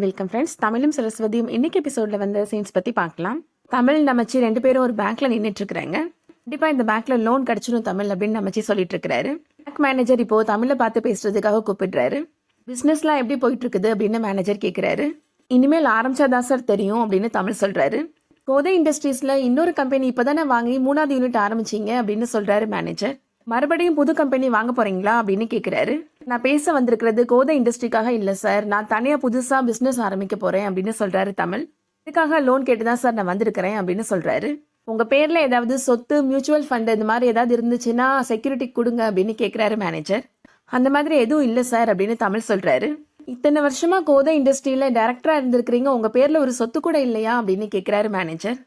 Welcome friends. தமிழும் சரஸ்வதியும் இன்னைக்கு எபிசோட்ல வந்த சீன்ஸ் பத்தி பார்க்கலாம். தமிழ் நமச்சி ரெண்டு பேரும் ஒரு பேங்க்ல நின்றுட்டு இருக்காங்க. கண்டிப்பா இந்த பேங்க்ல லோன் கிடைச்சிடும் தமிழ் அப்படின்னு நமச்சி சொல்லிட்டு இருக்காரு. பேங்க் மேனேஜர் இப்போ தமிழை பார்த்து பேசுறதுக்காக கூப்பிடுறாரு. பிசினஸ்லாம் எப்படி போயிட்டு இருக்குது அப்படின்னு மேனேஜர் கேட்கிறாரு. இனிமேல் ஆரம்பிச்சாதான் சார் தெரியும் அப்படின்னு தமிழ் சொல்றாரு. கோதை இண்டஸ்ட்ரீஸ்ல இன்னொரு கம்பெனி இப்பதானே வாங்கி 3வது யூனிட் ஆரம்பிச்சீங்க அப்படின்னு சொல்றாரு மேனேஜர். மறுபடியும் புது கம்பெனி வாங்க போறீங்களா அப்படின்னு கேட்கிறாரு. நான் பேச வந்திருக்கிறது கோதை இண்டஸ்ட்ரிக்காக இல்ல சார், நான் தனியா புதுசா பிசினஸ் ஆரம்பிக்க போறேன் அப்படின்னு சொல்றாரு தமிழ். இதுக்காக லோன் கேட்டுதான் சார் நான் வந்திருக்கிறேன் அப்படின்னு சொல்றாரு. உங்க பேர்ல ஏதாவது சொத்து, மியூச்சுவல் ஃபண்ட் இந்த மாதிரி ஏதாவது இருந்துச்சுன்னா செக்யூரிட்டி கொடுங்க அப்படின்னு கேட்கிறாரு மேனேஜர். அந்த மாதிரி எதுவும் இல்ல சார் அப்படின்னு தமிழ் சொல்றாரு. இத்தனை வருஷமா கோதை இண்டஸ்ட்ரியில டைரக்டரா இருந்திருக்கிறீங்க, உங்க பேர்ல ஒரு சொத்து கூட இல்லையா அப்படின்னு கேட்கிறாரு மேனேஜர்.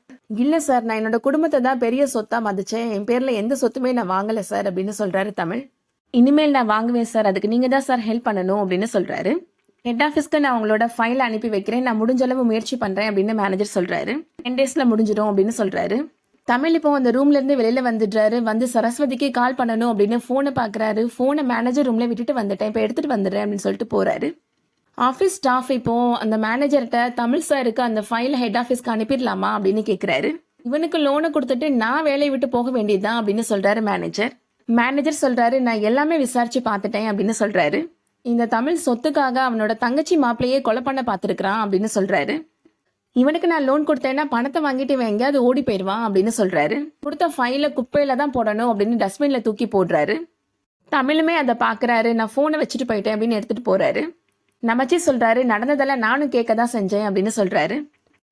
இல்ல சார், நான் என்னோட குடும்பத்தை தான் பெரிய சொத்தா மதிச்சேன், என் பேர்ல எந்த சொத்துமே நான் வாங்கல சார் அப்படின்னு சொல்றாரு தமிழ். இனிமேல் நான் வாங்குவேன் சார், அதுக்கு நீங்க தான் சார் ஹெல்ப் பண்ணணும் அப்படின்னு சொல்றாரு. ஹெட் ஆஃபீஸ்க்கு நான் உங்களோட ஃபைலை அனுப்பி வைக்கிறேன், நான் முடிஞ்ச அளவு முயற்சி பண்றேன் அப்படின்னு மேனேஜர் சொல்றாரு. 10 daysல முடிஞ்சிடும் அப்படின்னு சொல்றாரு. தமிழ் இப்போ அந்த ரூம்ல இருந்து வெளியில வந்துடுறாரு. வந்து சரஸ்வதிக்கு கால் பண்ணணும் அப்படின்னு போனை பாக்குறாரு. போனை மேனேஜர் ரூம்ல விட்டுட்டு வந்துட்டேன், இப்போ எடுத்துட்டு வந்துடுறேன் அப்படின்னு சொல்லிட்டு போறாரு. ஆஃபீஸ் ஸ்டாஃப் இப்போ அந்த மேனேஜர்கிட்ட தமிழ் சாருக்கு அந்த ஃபைலை ஹெட் ஆஃபீஸ்க்கு அனுப்பிடலாமா அப்படின்னு கேட்குறாரு. இவனுக்கு லோனை கொடுத்துட்டு நான் வேலையை விட்டு போக வேண்டியதுதான் அப்படின்னு சொல்றாரு மேனேஜர். மேனேஜர் சொல்றாரு, நான் எல்லாமே விசாரிச்சு பார்த்துட்டேன் அப்படின்னு சொல்றாரு. இந்த தமிழ் சொத்துக்காக அவனோட தங்கச்சி மாப்பிள்ளையே கொலை பண்ண பார்த்துருக்கிறான் அப்படின்னு சொல்றாரு. இவனுக்கு நான் லோன் கொடுத்தேன்னா பணத்தை வாங்கிட்டு இவன் எங்கேயாவது ஓடி போயிடுவான் அப்படின்னு சொல்றாரு. கொடுத்த ஃபைலை குப்பையில தான் போடணும் அப்படின்னு டஸ்ட்பின்ல தூக்கி போடுறாரு. தமிழுமே அதை பாக்குறாரு. நான் போனை வச்சுட்டு போயிட்டேன் அப்படின்னு எடுத்துட்டு போறாரு. நமச்சி சொல்றாரு, நடந்ததெல்லாம் நானும் கேட்க தான் செஞ்சேன் அப்படின்னு சொல்றாரு.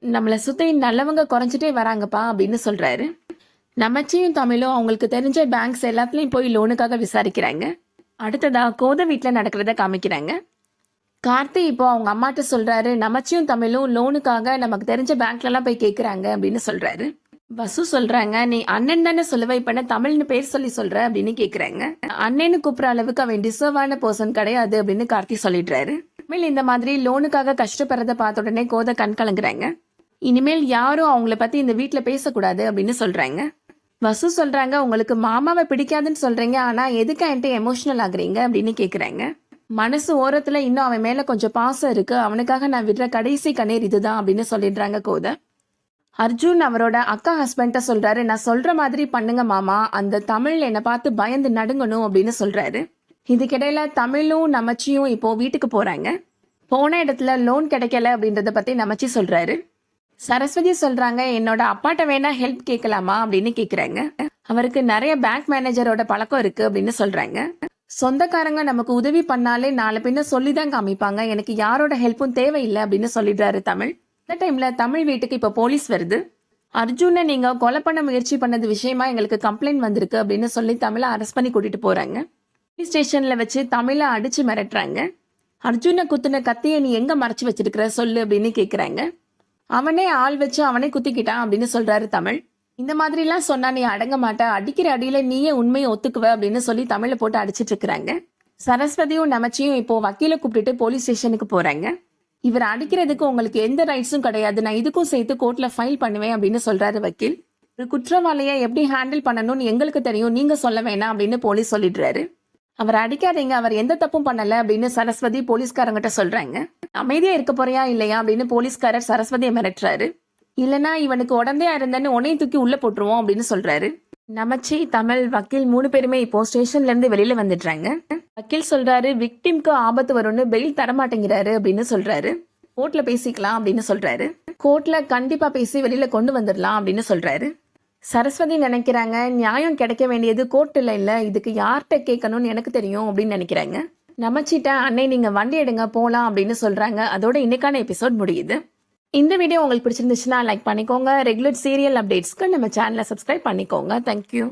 நம்மளை சுத்தி நல்லவங்க குறைஞ்சிட்டே வராங்கப்பா அப்படின்னு சொல்றாரு. நமச்சியும் தமிழும் அவங்களுக்கு தெரிஞ்ச பேங்க்ஸ் எல்லாத்துலயும் போய் லோனுக்காக விசாரிக்கிறாங்க. அடுத்ததா கோதை வீட்டுல நடக்கிறத காமிக்கிறாங்க. கார்த்தி இப்போ அவங்க அம்மாட்ட சொல்றாரு, நமச்சியும் தமிழும் லோனுக்காக நமக்கு தெரிஞ்ச பேங்க்ல எல்லாம் போய் கேட்கறாங்க அப்படின்னு சொல்றாரு. வசு சொல்றாங்க, நீ அண்ணன் தானே சொல்லுவ, இப்ப என்ன தமிழ்னு பேர் சொல்லி சொல்ற அப்படின்னு கேக்குறாங்க. அண்ணன்னு கூப்பிடுற அளவுக்கு அவன் டிசர்வான பர்சன் கிடையாது அப்படின்னு கார்த்தி சொல்லிடுறாரு. இனிமேல் இந்த மாதிரி லோனுக்காக கஷ்டப்படுறத பார்த்த உடனே கோதை கண் கலங்குறாங்க. இனிமேல் யாரும் அவங்கள பத்தி இந்த வீட்டுல பேசக்கூடாது அப்படின்னு சொல்றாங்க. வசு சொல்றாங்க, உங்களுக்கு மாமாவை பிடிக்காதுன்னு சொல்றீங்க, ஆனா எதுக்கு என்கிட்ட எமோஷனல் ஆகுறீங்க அப்படின்னு கேக்குறாங்க. மனசு ஓரத்துல இன்னும் அவன் மேல கொஞ்சம் பாசம் இருக்கு, அவனுக்காக நான் விடுற கடைசி கண்ணீர் இதுதான் அப்படின்னு சொல்லிடுறாங்க கோதை. அர்ஜுன் அவரோட அக்கா ஹஸ்பண்ட சொல்றாரு, நான் சொல்ற மாதிரி பண்ணுங்க மாமா, அந்த தமிழ் என்னை பார்த்து பயந்து நடுங்கணும் அப்படின்னு சொல்றாரு. இதுக்கிடையில தமிழும் நமச்சியும் இப்போ வீட்டுக்கு போறாங்க. போன இடத்துல லோன் கிடைக்கல அப்படின்றத பத்தி நமச்சி சொல்றாரு. சரஸ்வதி சொல்றாங்க, என்னோட அப்பாட்ட வேணா ஹெல்ப் கேட்கலாமா அப்படின்னு கேக்குறாங்க. அவருக்கு நிறைய பேங்க் மேனேஜரோட பழக்கம் இருக்கு அப்படின்னு சொல்றாங்க. சொந்தக்காரங்க நமக்கு உதவி பண்ணாலே நாளை பின்ன சொல்லிதான் காமிப்பாங்க, எனக்கு யாரோட ஹெல்ப்பும் தேவையில்லை அப்படின்னு சொல்லிடுறாரு தமிழ். இந்த டைம்ல தமிழ் வீட்டுக்கு இப்ப போலீஸ் வருது. அர்ஜுனை நீங்க கொலை பண்ண முயற்சி பண்ணது விஷயமா எங்களுக்கு கம்ப்ளைண்ட் வந்திருக்கு அப்படின்னு சொல்லி தமிழை அரெஸ்ட் பண்ணி கூட்டிட்டு போறாங்க. போலீஸ் ஸ்டேஷன்ல வச்சு தமிழை அடிச்சு மிரட்டுறாங்க. அர்ஜுனை குத்துன கத்தியை நீ எங்க மறைச்சு வச்சிருக்கிற சொல்லு அப்படின்னு கேக்குறாங்க. அவனே ஆள் வச்சு அவனே குத்திக்கிட்டான் அப்படின்னு சொல்றாரு தமிழ். இந்த மாதிரி எல்லாம் சொன்னா நீ அடங்க மாட்ட, அடிக்கிற அடியில நீயே உண்மையை ஒத்துக்குவ அப்படின்னு சொல்லி தமிழை போட்டு அடிச்சிட்டு இருக்கிறாங்க. சரஸ்வதியும் நமச்சியும் இப்போ வக்கீல கூப்பிட்டுட்டு போலீஸ் ஸ்டேஷனுக்கு போறாங்க. இவர் அடிக்கிறதுக்கு உங்களுக்கு எந்த ரைட்ஸும் கிடையாது, நான் இதுக்கும் சேர்த்து கோர்ட்ல ஃபைல் பண்ணுவேன் அப்படின்னு சொல்றாரு வக்கீல். ஒரு குற்றவாளியை எப்படி ஹேண்டில் பண்ணணும்னு எங்களுக்கு தெரியும், நீங்க சொல்ல வேணாம் அப்படின்னு போலீஸ் சொல்லிடுறாரு. அவர் அடிக்காதீங்க, அவர் எந்த தப்பும் பண்ணல அப்படின்னு சரஸ்வதி போலீஸ்காரங்கிட்ட சொல்றாங்க. அமைதியா இருக்க போறியா இல்லையா அப்படின்னு போலீஸ்காரர் சரஸ்வதியை மிரட்டுறாரு. இல்லனா இவனுக்கு உடந்தையா இருந்தேன்னு உன்னையும் தூக்கி உள்ள போட்டுருவோம் அப்படின்னு சொல்றாரு. நமச்சி, தமிழ், வக்கீல் 3 பேருமே இப்போ ஸ்டேஷன்ல இருந்து வெளியில வந்துடுறாங்க. வக்கீல் சொல்றாரு, விக்டிம்க்கு ஆபத்து வரும்னு பெயில் தரமாட்டேங்கிறாரு அப்படின்னு சொல்றாரு. கோர்ட்ல பேசிக்கலாம் அப்படின்னு சொல்றாரு. கோர்ட்ல கண்டிப்பா பேசி வெளியில கொண்டு வந்துடலாம் அப்படின்னு சொல்றாரு. சரஸ்வதி நினைக்கிறாங்க, நியாயம் கிடைக்க வேண்டியது கோர்ட்டில் இல்ல, இதுக்கு யார்கிட்ட கேட்கணும்னு எனக்கு தெரியும் அப்படின்னு நினைக்கிறாங்க. நமச்சிட்ட அன்னை நீங்க வண்டி எடுங்க போலாம் அப்படின்னு சொல்றாங்க. அதோட இன்னைக்கான எபிசோட் முடியுது. இந்த வீடியோ உங்களுக்கு பிடிச்சிருந்துச்சுன்னா லைக் பண்ணிக்கோங்க. ரெகுலர் சீரியல் அப்டேட்ஸ்க்கு நம்ம சேனலை சப்ஸ்கிரைப் பண்ணிக்கோங்க. தேங்க்யூ.